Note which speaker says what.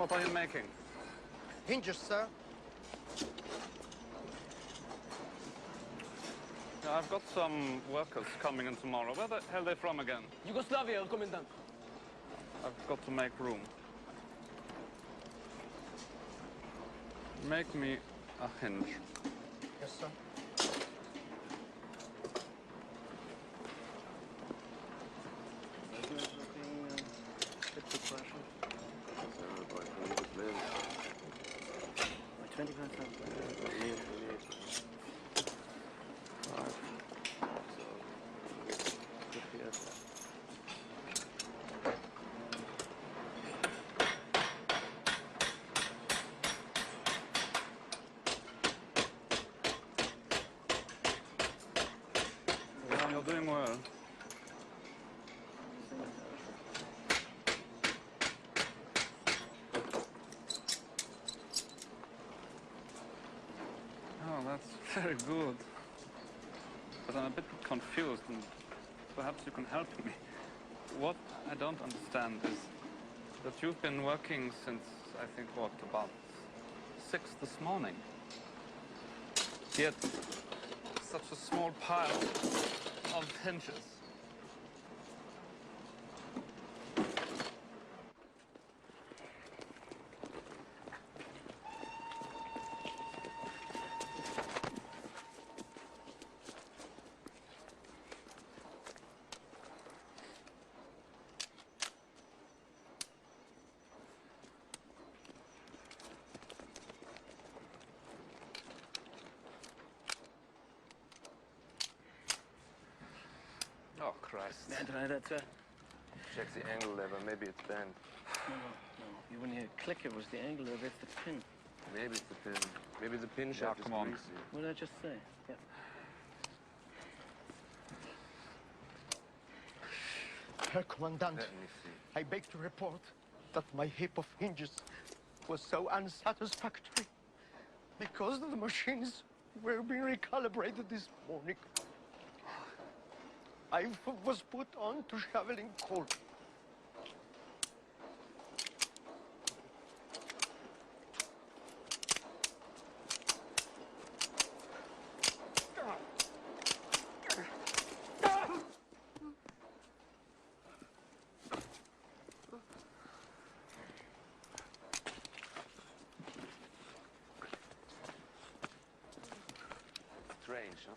Speaker 1: What are you making?
Speaker 2: Hinges, sir.
Speaker 1: Yeah, I've got some workers coming in tomorrow. Where the hell are they from again?
Speaker 3: Yugoslavia, Kommandant.
Speaker 1: I've got to make room. Make me a hinge.
Speaker 2: Yes, sir.
Speaker 1: You're doing well. Oh, that's very good. But I'm a bit confused, and perhaps you can help me. What I don't understand is that you've been working since, I think, what, about 6 this morning. Yet, such a small pile of hinges. Oh, Christ.
Speaker 3: Yeah, try that, sir.
Speaker 4: Check the angle lever, maybe it's bent.
Speaker 3: No. You wouldn't hear a click, it was the angle of it, the pin.
Speaker 4: Maybe it's the pin. Maybe the pin shaft is
Speaker 1: come on.
Speaker 4: greasy.
Speaker 3: What did I just say? Yeah.
Speaker 2: Herr Kommandant,
Speaker 4: Let me see.
Speaker 2: I beg to report that my heap of hinges was so unsatisfactory because the machines were being recalibrated this morning. I was put on to shoveling coal.
Speaker 4: Strange, huh?